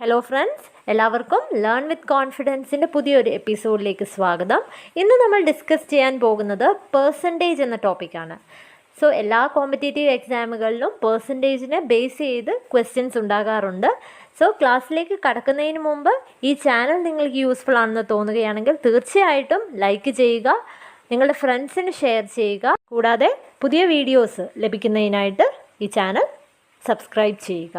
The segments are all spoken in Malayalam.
ഹലോ ഫ്രണ്ട്സ്, എല്ലാവർക്കും ലേൺ വിത്ത് കോൺഫിഡൻസിൻ്റെ പുതിയൊരു എപ്പിസോഡിലേക്ക് സ്വാഗതം. ഇന്ന് നമ്മൾ ഡിസ്കസ് ചെയ്യാൻ പോകുന്നത് പെർസെൻറ്റേജ് എന്ന ടോപ്പിക്കാണ്. സോ എല്ലാ കോമ്പറ്റേറ്റീവ് എക്സാമുകളിലും പെർസെൻറ്റേജിനെ ബേസ് ചെയ്ത് ക്വസ്റ്റ്യൻസ് ഉണ്ടാകാറുണ്ട്. സോ ക്ലാസ്സിലേക്ക് കടക്കുന്നതിന് മുമ്പ് ഈ ചാനൽ നിങ്ങൾക്ക് യൂസ്ഫുൾ ആണെന്ന് തോന്നുകയാണെങ്കിൽ തീർച്ചയായിട്ടും ലൈക്ക് ചെയ്യുക, നിങ്ങളുടെ ഫ്രണ്ട്സിന് ഷെയർ ചെയ്യുക. കൂടാതെ പുതിയ വീഡിയോസ് ലഭിക്കുന്നതിനായിട്ട് ഈ ചാനൽ സബ്സ്ക്രൈബ് ചെയ്യുക.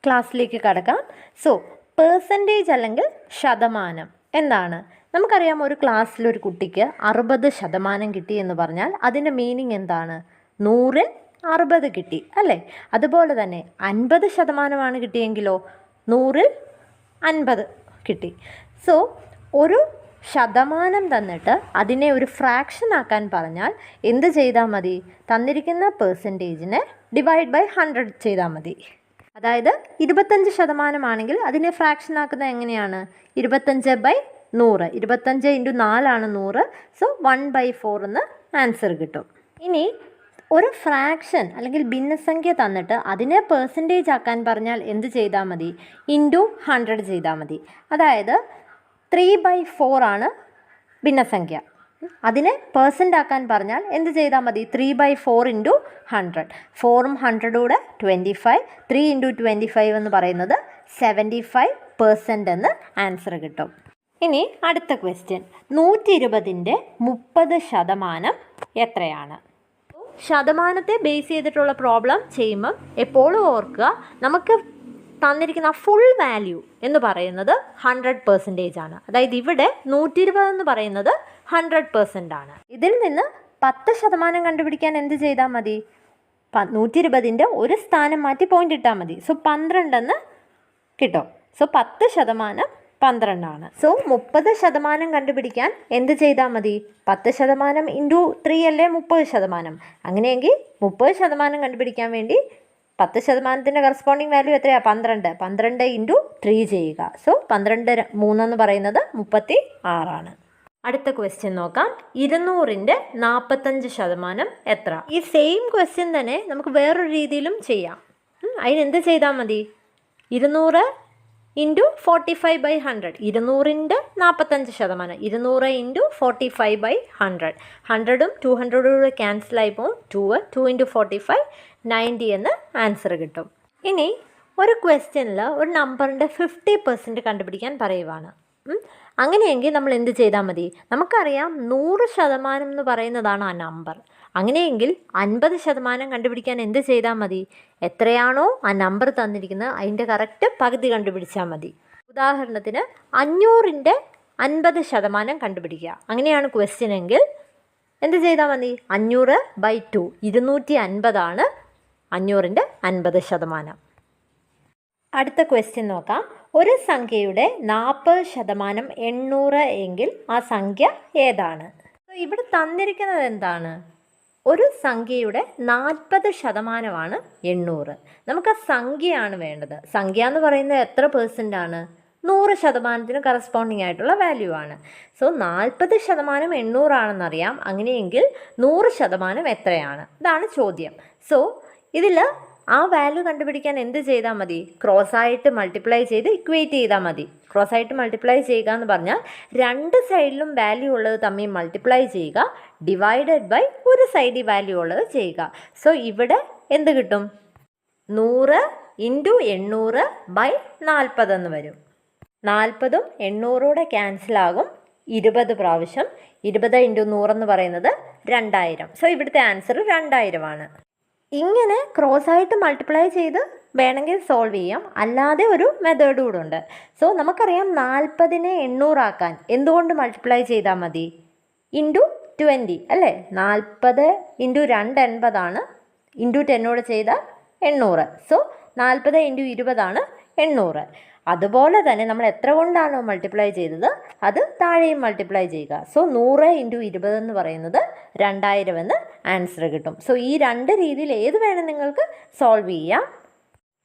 ക്ലാസ്സിലേക്ക് കടക്കാം. സോ പെർസെൻറ്റേജ് അല്ലെങ്കിൽ ശതമാനം എന്താണ്? നമുക്കറിയാം, ഒരു ക്ലാസ്സിലൊരു കുട്ടിക്ക് 60% കിട്ടി എന്ന് പറഞ്ഞാൽ അതിൻ്റെ മീനിങ് എന്താണ്? 100-ൽ 60 കിട്ടി അല്ലേ? അതുപോലെ തന്നെ 50% കിട്ടിയെങ്കിലോ 100-ൽ 50 കിട്ടി. സോ ഒരു ശതമാനം തന്നിട്ട് അതിനെ ഒരു ഫ്രാക്ഷൻ ആക്കാൻ പറഞ്ഞാൽ എന്ത് ചെയ്താൽ മതി? തന്നിരിക്കുന്ന പെർസെൻറ്റേജിനെ ഡിവൈഡ് ബൈ 100 ചെയ്താൽ മതി. അതായത് 25% ആണെങ്കിൽ അതിനെ ഫ്രാക്ഷൻ ആക്കുന്നത് എങ്ങനെയാണ്? 25/100. 25 × 4 100. സോ 1/4 എന്ന് ആൻസർ കിട്ടും. ഇനി ഒരു ഫ്രാക്ഷൻ അല്ലെങ്കിൽ ഭിന്നസംഖ്യ തന്നിട്ട് അതിനെ പെർസെൻറ്റേജ് ആക്കാൻ പറഞ്ഞാൽ എന്ത് ചെയ്താൽ മതി? ഇൻറ്റു 100 ചെയ്താൽ മതി. അതായത് 3/4 ആണ് ഭിന്നസംഖ്യ. അതിനെ പേഴ്സൻ്റ് ആക്കാൻ പറഞ്ഞാൽ എന്ത് ചെയ്താൽ മതി? 3/4 × 100. 4ഉം 100ഉം കൂടെ 25. 3 × 25 എന്ന് പറയുന്നത് 75% എന്ന് ആൻസർ കിട്ടും. ഇനി അടുത്ത ക്വസ്റ്റ്യൻ, 120-ൻ്റെ 30% എത്രയാണ്? ശതമാനത്തെ ബേസ് ചെയ്തിട്ടുള്ള പ്രോബ്ലം ചെയ്യുമ്പം എപ്പോഴും ഓർക്കുക, നമുക്ക് തന്നിരിക്കുന്ന ഫുൾ വാല്യൂ എന്ന് പറയുന്നത് 100% ആണ്. അതായത് ഇവിടെ 120 എന്ന് പറയുന്നത് 100% ആണ്. ഇതിൽ നിന്ന് 10% കണ്ടുപിടിക്കാൻ എന്ത് ചെയ്താൽ മതി? 120-ൻ്റെ ഒരു സ്ഥാനം മാറ്റി പോയിന്റ് ഇട്ടാൽ മതി. സോ 12 എന്ന് കിട്ടും. സോ 10% 12 ആണ്. സോ 30% കണ്ടുപിടിക്കാൻ എന്ത് ചെയ്താൽ മതി? 10% × 3 അല്ലേ 30%. അങ്ങനെയെങ്കിൽ 30% കണ്ടുപിടിക്കാൻ വേണ്ടി 10%-ൻ്റെ കറസ്പോണ്ടിങ് വാല്യൂ എത്രയാണ്? 12. 12 × 3 ചെയ്യുക. സോ 12 3 എന്ന് പറയുന്നത് 36 ആണ്. അടുത്ത ക്വസ്റ്റ്യൻ നോക്കാം. 200-ൻ്റെ 45% എത്ര? ഈ സെയിം ക്വസ്റ്റ്യൻ തന്നെ നമുക്ക് വേറൊരു രീതിയിലും ചെയ്യാം. അതിനെന്ത് ചെയ്താൽ മതി? 200 × 45/100. 200-ൻ്റെ 45%. 200 × 45/100. 100ഉം 200ഉം കൂടെ ക്യാൻസലായി പോകും. 2 × 45 90 എന്ന് ആൻസർ കിട്ടും. ഇനി ഒരു ക്വസ്റ്റ്യനിൽ ഒരു നമ്പറിൻ്റെ 50% കണ്ടുപിടിക്കാൻ പറയുവാണ്. അങ്ങനെയെങ്കിൽ നമ്മൾ എന്ത് ചെയ്താൽ മതി? നമുക്കറിയാം 100% എന്ന് പറയുന്നതാണ് ആ നമ്പർ. അങ്ങനെയെങ്കിൽ 50% കണ്ടുപിടിക്കാൻ എന്ത് ചെയ്താൽ മതി? എത്രയാണോ ആ നമ്പർ തന്നിരിക്കുന്നത് അതിൻ്റെ കറക്റ്റ് പകുതി കണ്ടുപിടിച്ചാൽ മതി. ഉദാഹരണത്തിന് 500-ൻ്റെ 50% കണ്ടുപിടിക്കുക. അങ്ങനെയാണ് ക്വസ്റ്റ്യൻ എങ്കിൽ എന്ത് ചെയ്താൽ മതി? 500/2. 250 ആണ് 500-ൻ്റെ 50%. അടുത്ത ക്വസ്റ്റ്യൻ നോക്കാം. ഒരു സംഖ്യയുടെ 40% 800 എങ്കിൽ ആ സംഖ്യ ഏതാണ്? ഇവിടെ തന്നിരിക്കുന്നത് എന്താണ്? ഒരു സംഖ്യയുടെ 40% 800. നമുക്ക് ആ സംഖ്യയാണ് വേണ്ടത്. സംഖ്യ എന്ന് പറയുന്നത് എത്ര % ആണ്? 100%-ന് കറസ്പോണ്ടിങ് ആയിട്ടുള്ള വാല്യൂ ആണ്. സോ 40% 800 ആണെന്നറിയാം. അങ്ങനെയെങ്കിൽ 100% എത്രയാണ്? ഇതാണ് ചോദ്യം. സോ ഇതിൽ ആ വാല്യൂ കണ്ടുപിടിക്കാൻ എന്ത് ചെയ്താൽ മതി? ക്രോസായിട്ട് മൾട്ടിപ്ലൈ ചെയ്ത് ഇക്വേറ്റ് ചെയ്താൽ മതി. ക്രോസായിട്ട് മൾട്ടിപ്ലൈ ചെയ്യുക എന്ന് പറഞ്ഞാൽ രണ്ട് സൈഡിലും വാല്യൂ ഉള്ളത് തമ്മിൽ മൾട്ടിപ്ലൈ ചെയ്യുക, ഡിവൈഡഡ് ബൈ ഒരു സൈഡിൽ വാല്യൂ ഉള്ളത് ചെയ്യുക. സോ ഇവിടെ എന്ത് കിട്ടും? 100 × 800/40 എന്ന് വരും. 40ഉം 800 ക്യാൻസലാകും 20 പ്രാവശ്യം. 20 × 100 എന്ന് പറയുന്നത് 2000. സോ ഇവിടുത്തെ ആൻസർ 2000 ആണ്. ഇങ്ങനെ ക്രോസായിട്ട് മൾട്ടിപ്ലൈ ചെയ്ത് വേണമെങ്കിൽ സോൾവ് ചെയ്യാം. അല്ലാതെ ഒരു മെത്തേഡ് കൂടെ ഉണ്ട്. സോ നമുക്കറിയാം 40-നെ 800 ആക്കാൻ എന്തുകൊണ്ട് മൾട്ടിപ്ലൈ ചെയ്താൽ മതി? × 20 അല്ലേ? 40 × 2 80 ആണ്. × 10 ചെയ്താൽ 800. സോ 40 × 20 ആണ് 800. അതുപോലെ തന്നെ നമ്മൾ എത്ര കൊണ്ടാണോ മൾട്ടിപ്ലൈ ചെയ്തത് അത് താഴെയും മൾട്ടിപ്ലൈ ചെയ്യുക. സോ 100 × 20 എന്ന് പറയുന്നത് 2000 എന്ന് ആൻസർ കിട്ടും. സോ ഈ രണ്ട് രീതിയിൽ ഏത് വേണം നിങ്ങൾക്ക് സോൾവ് ചെയ്യാം.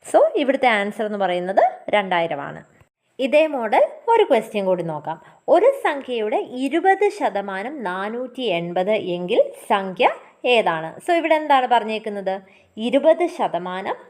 സോ ഇവിടുത്തെ ആൻസർ എന്ന് പറയുന്നത് 2000 ആണ്. ഇതേ മോഡൽ ഒരു ക്വസ്റ്റ്യൻ കൂടി നോക്കാം. ഒരു സംഖ്യയുടെ 20% 480 എങ്കിൽ സംഖ്യ ഏതാണ്? സോ ഇവിടെ എന്താണ് പറഞ്ഞേക്കുന്നത്? 20%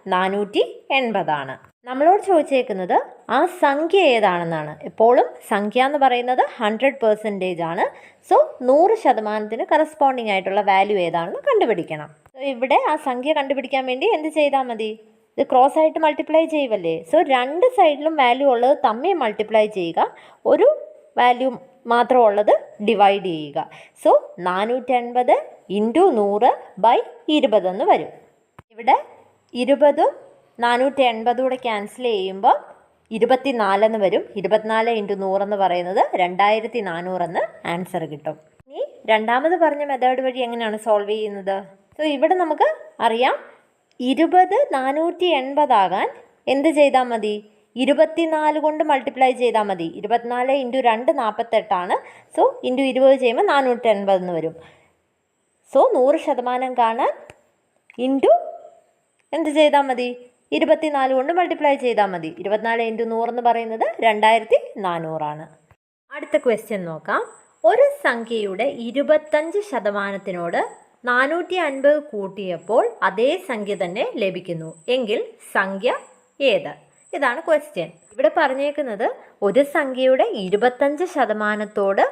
നമ്മളോട് ചോദിച്ചേക്കുന്നത് ആ സംഖ്യ ഏതാണെന്നാണ്. എപ്പോഴും സംഖ്യ എന്ന് പറയുന്നത് 100% ആണ്. സോ 100% കറസ്പോണ്ടിങ് ആയിട്ടുള്ള വാല്യൂ ഏതാണെന്ന് കണ്ടുപിടിക്കണം. ഇവിടെ ആ സംഖ്യ കണ്ടുപിടിക്കാൻ വേണ്ടി എന്ത് ചെയ്താൽ മതി? ഇത് ക്രോസ് ആയിട്ട് മൾട്ടിപ്ലൈ ചെയ്യുമല്ലേ. സോ രണ്ട് സൈഡിലും വാല്യൂ ഉള്ളത് തമ്മിൽ മൾട്ടിപ്ലൈ ചെയ്യുക, ഒരു വാല്യൂ മാത്രം ഉള്ളത് ഡിവൈഡ് ചെയ്യുക. സോ 480 × 100/20 എന്ന് വരും. ഇവിടെ 20ഉം 480 കൂടെ ക്യാൻസൽ ചെയ്യുമ്പോൾ 24 എന്ന് വരും. 24 × 100 എന്ന് പറയുന്നത് 2400 എന്ന് ആൻസർ കിട്ടും. ഇനി രണ്ടാമത് പറഞ്ഞ മെത്തേഡ് വഴി എങ്ങനെയാണ് സോൾവ് ചെയ്യുന്നത്? സോ ഇവിടെ നമുക്ക് അറിയാം 20 480 ആകാൻ എന്ത് ചെയ്താൽ മതി? 24 കൊണ്ട് മൾട്ടിപ്ലൈ ചെയ്താൽ മതി. 24 × 2 48 സോ × 20 ചെയ്യുമ്പോൾ 480 എന്ന് വരും. സോ 100% കാണാൻ എന്ത് ചെയ്താൽ മതി? 24 കൊണ്ട് മൾട്ടിപ്ലൈ ചെയ്താൽ മതി. 24 × 100 എന്ന് പറയുന്നത് 2400. അടുത്ത ക്വസ്റ്റ്യൻ നോക്കാം. ഒരു സംഖ്യയുടെ 25%നോട് 450 കൂട്ടിയപ്പോൾ അതേ സംഖ്യ തന്നെ ലഭിക്കുന്നു എങ്കിൽ സംഖ്യ ഏത്? ഇതാണ് ക്വസ്റ്റ്യൻ. ഇവിടെ പറഞ്ഞേക്കുന്നത് ഒരു സംഖ്യയുടെ 25%നോട്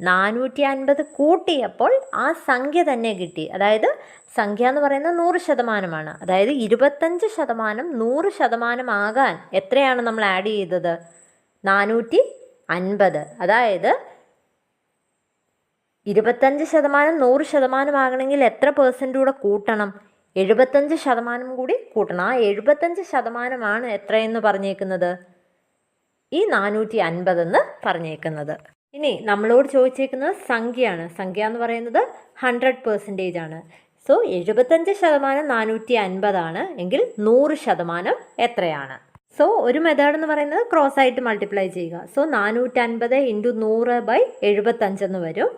450 കൂട്ടിയപ്പോൾ ആ സംഖ്യ തന്നെ കിട്ടി. അതായത് സംഖ്യ എന്ന് പറയുന്നത് 100%. അതായത് 25% 100% ആകാൻ എത്രയാണ് നമ്മൾ ആഡ് ചെയ്തത്? 450. അതായത് 25% 100% ആകണമെങ്കിൽ എത്ര % കൂടെ കൂട്ടണം? 75% കൂടി കൂട്ടണം. ആ 75% എത്രയെന്ന് പറഞ്ഞേക്കുന്നത്? ഈ 450 എന്ന് പറഞ്ഞേക്കുന്നത്. ഇനി നമ്മളോട് ചോദിച്ചേക്കുന്നത് സംഖ്യയാണ്. സംഖ്യ എന്ന് പറയുന്നത് 100% ആണ്. സോ 75% 450 എങ്കിൽ 100% എത്രയാണ്? സോ ഒരു മെത്തേഡ് എന്ന് പറയുന്നത് ക്രോസ് ആയിട്ട് മൾട്ടിപ്ലൈ ചെയ്യുക. സോ 450 × 100/75 എന്ന് വരും.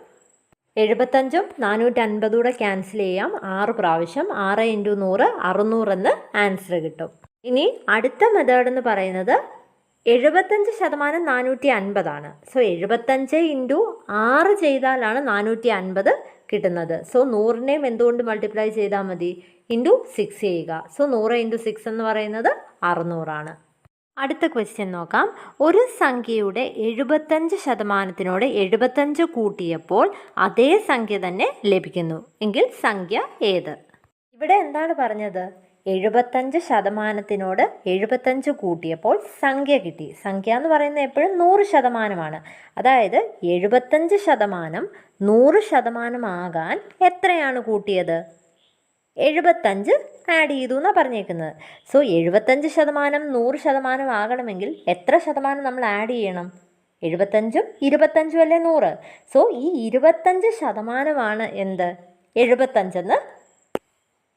75ഉം 450 കൂടെ ക്യാൻസൽ ചെയ്യാം. 6 പ്രാവശ്യം. 6 × 100 600 എന്ന് ആൻസർ കിട്ടും. ഇനി അടുത്ത മെത്തേഡ് എന്ന് പറയുന്നത് 75% 450 സോ 75 × 6 ചെയ്താലാണ് 450 കിട്ടുന്നത്. സോ 100നെയും എന്തുകൊണ്ട് മൾട്ടിപ്ലൈ ചെയ്താൽ മതി? × 6 ചെയ്യുക. സോ 100 × 6 എന്ന് പറയുന്നത് 600. അടുത്ത ക്വസ്റ്റ്യൻ നോക്കാം. ഒരു സംഖ്യയുടെ 75%നോട് 75 കൂട്ടിയപ്പോൾ അതേ സംഖ്യ തന്നെ ലഭിക്കുന്നു എങ്കിൽ സംഖ്യ ഏത്? ഇവിടെ എന്താണ് പറഞ്ഞത്? 75%നോട് 75 കൂട്ടിയപ്പോൾ സംഖ്യ കിട്ടി. സംഖ്യ എന്ന് പറയുന്നത് എപ്പോഴും 100%. അതായത് 75% 100% ആകാൻ എത്രയാണ് കൂട്ടിയത്? 75 ആഡ് ചെയ്തു എന്നാണ് പറഞ്ഞേക്കുന്നത്. സോ 75% 100% ആകണമെങ്കിൽ എത്ര ശതമാനം നമ്മൾ ആഡ് ചെയ്യണം? 75ഉം 25ഉം അല്ലേ 100. സോ ഈ 25% എന്ത്? 75 എന്ന്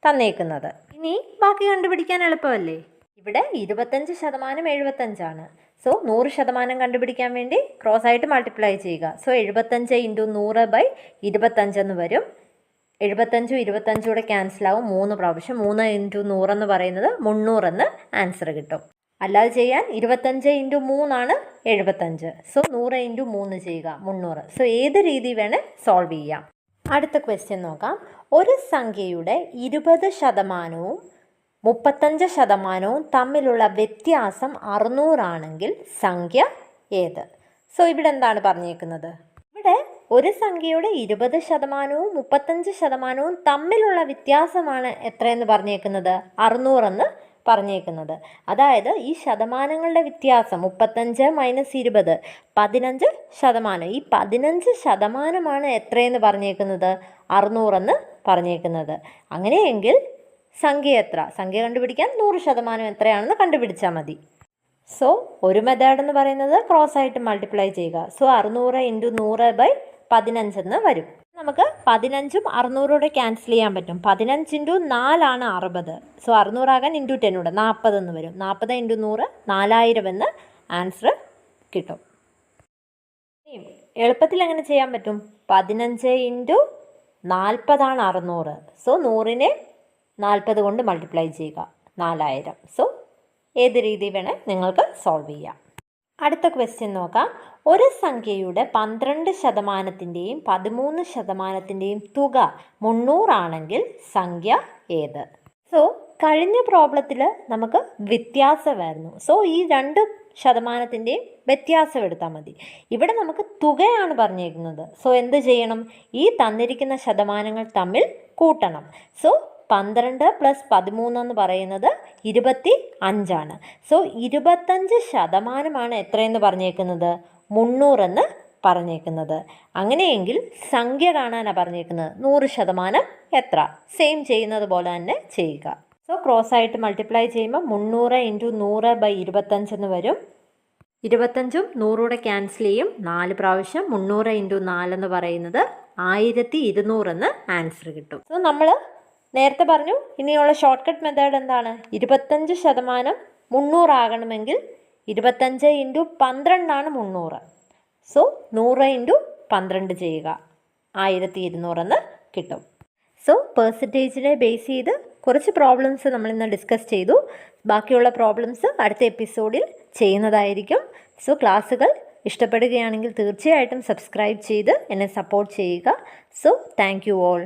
തന്നേക്കുന്നത്. ഇനി ബാക്കി കണ്ടുപിടിക്കാൻ എളുപ്പമല്ലേ? ഇവിടെ 25% 75 സോ 100% കണ്ടുപിടിക്കാൻ വേണ്ടി ക്രോസ് ആയിട്ട് മൾട്ടിപ്ലൈ ചെയ്യുക. സോ 75 × 100/25 എന്ന് വരും. 75ഉം 25ഉം കൂടെ ക്യാൻസലാവും. 3 പ്രാവശ്യം. 3 × 100 എന്ന് പറയുന്നത് 300 എന്ന് ആൻസർ കിട്ടും. അല്ലാതെ ചെയ്യാൻ 25 × 3 75. സോ 100 × 3 ചെയ്യുക 300. സോ ഏത് രീതി വേണേൽ സോൾവ് ചെയ്യാം. അടുത്ത ക്വസ്റ്റ്യൻ നോക്കാം. ഒരു സംഖ്യയുടെ 20%വും 35% തമ്മിലുള്ള വ്യത്യാസം 600 ആണെങ്കിൽ സംഖ്യ ഏത്? സോ ഇവിടെ എന്താണ് പറഞ്ഞേക്കുന്നത്? ഇവിടെ ഒരു സംഖ്യയുടെ 20%വും 35% തമ്മിലുള്ള വ്യത്യാസമാണ് എത്രയെന്ന് പറഞ്ഞേക്കുന്നത്? 600 എന്ന് പറഞ്ഞേക്കുന്നത്. അതായത് ഈ ശതമാനങ്ങളുടെ വ്യത്യാസം 35 - 20 15%. ഈ 15% എത്രയെന്ന് പറഞ്ഞേക്കുന്നത്? 600 എന്ന് പറഞ്ഞേക്കുന്നത്. അങ്ങനെയെങ്കിൽ സംഖ്യ എത്ര? സംഖ്യ കണ്ടുപിടിക്കാൻ 100% എത്രയാണെന്ന് കണ്ടുപിടിച്ചാൽ മതി. സോ ഒരു മെത്തേഡ് എന്ന് പറയുന്നത് ക്രോസ് ആയിട്ട് മൾട്ടിപ്ലൈ ചെയ്യുക. സോ 600 × 100/15 എന്ന് വരും. നമുക്ക് 15ഉം 600 ക്യാൻസൽ ചെയ്യാൻ പറ്റും. 15 × 4 60. സോ 600 ആകാൻ × 10 കൂടെ 40 എന്ന് വരും. 40 × 100 4000 എന്ന് ആൻസർ കിട്ടും. എളുപ്പത്തിൽ എങ്ങനെ ചെയ്യാൻ പറ്റും? 15 × 40 600. സോ 100നെ 40 കൊണ്ട് മൾട്ടിപ്ലൈ ചെയ്യുക 4000. സോ ഏത് രീതി വേണേൽ നിങ്ങൾക്ക് സോൾവ് ചെയ്യാം. അടുത്ത ക്വസ്റ്റ്യൻ നോക്കാം. ഒരു സംഖ്യയുടെ 12%-ൻ്റെയും 13%-ൻ്റെയും തുക 300 ആണെങ്കിൽ സംഖ്യ ഏത്? സോ കഴിഞ്ഞ പ്രോബ്ലത്തിൽ നമുക്ക് വ്യത്യാസമായിരുന്നു. സോ ഈ 2%-ൻ്റെയും വ്യത്യാസം എടുത്താൽ മതി. ഇവിടെ നമുക്ക് തുകയാണ് പറഞ്ഞിരിക്കുന്നത്. സോ എന്ത് ചെയ്യണം? ഈ തന്നിരിക്കുന്ന ശതമാനങ്ങൾ തമ്മിൽ കൂട്ടണം. സോ 12 + 13 എന്ന് പറയുന്നത് 25. സോ 25% എത്രയെന്ന് പറഞ്ഞേക്കുന്നത്? 300 എന്ന് പറഞ്ഞേക്കുന്നത്. അങ്ങനെയെങ്കിൽ സംഖ്യ കാണാനാണ് പറഞ്ഞേക്കുന്നത്. 100% എത്ര? സെയിം ചെയ്യുന്നത് പോലെ തന്നെ ചെയ്യുക. സോ ക്രോസ് ആയിട്ട് മൾട്ടിപ്ലൈ ചെയ്യുമ്പോൾ 300 × 100/25 എന്ന് വരും. 25ഉം 100 ക്യാൻസൽ ചെയ്യും. 4 പ്രാവശ്യം 300 × 4 എന്ന് പറയുന്നത് 1200 എന്ന് ആൻസർ കിട്ടും. സോ നമ്മൾ നേരത്തെ പറഞ്ഞു ഇനിയുള്ള ഷോർട്ട് കട്ട് മെത്തേഡ് എന്താണ്? 25% 300 ആകണമെങ്കിൽ 25 × 12 ആണ് 300. സോ 100 × 12 ചെയ്യുക, 1200 എന്ന് കിട്ടും. സോ പെർസെൻറ്റേജിനെ ബേസ് ചെയ്ത് കുറച്ച് പ്രോബ്ലംസ് നമ്മളിന്ന് ഡിസ്കസ് ചെയ്തു. ബാക്കിയുള്ള പ്രോബ്ലംസ് അടുത്ത എപ്പിസോഡിൽ ചെയ്യുന്നതായിരിക്കും. സോ ക്ലാസ്സുകൾ ഇഷ്ടപ്പെടുകയാണെങ്കിൽ തീർച്ചയായിട്ടും സബ്സ്ക്രൈബ് ചെയ്ത് എന്നെ സപ്പോർട്ട് ചെയ്യുക. So thank you all.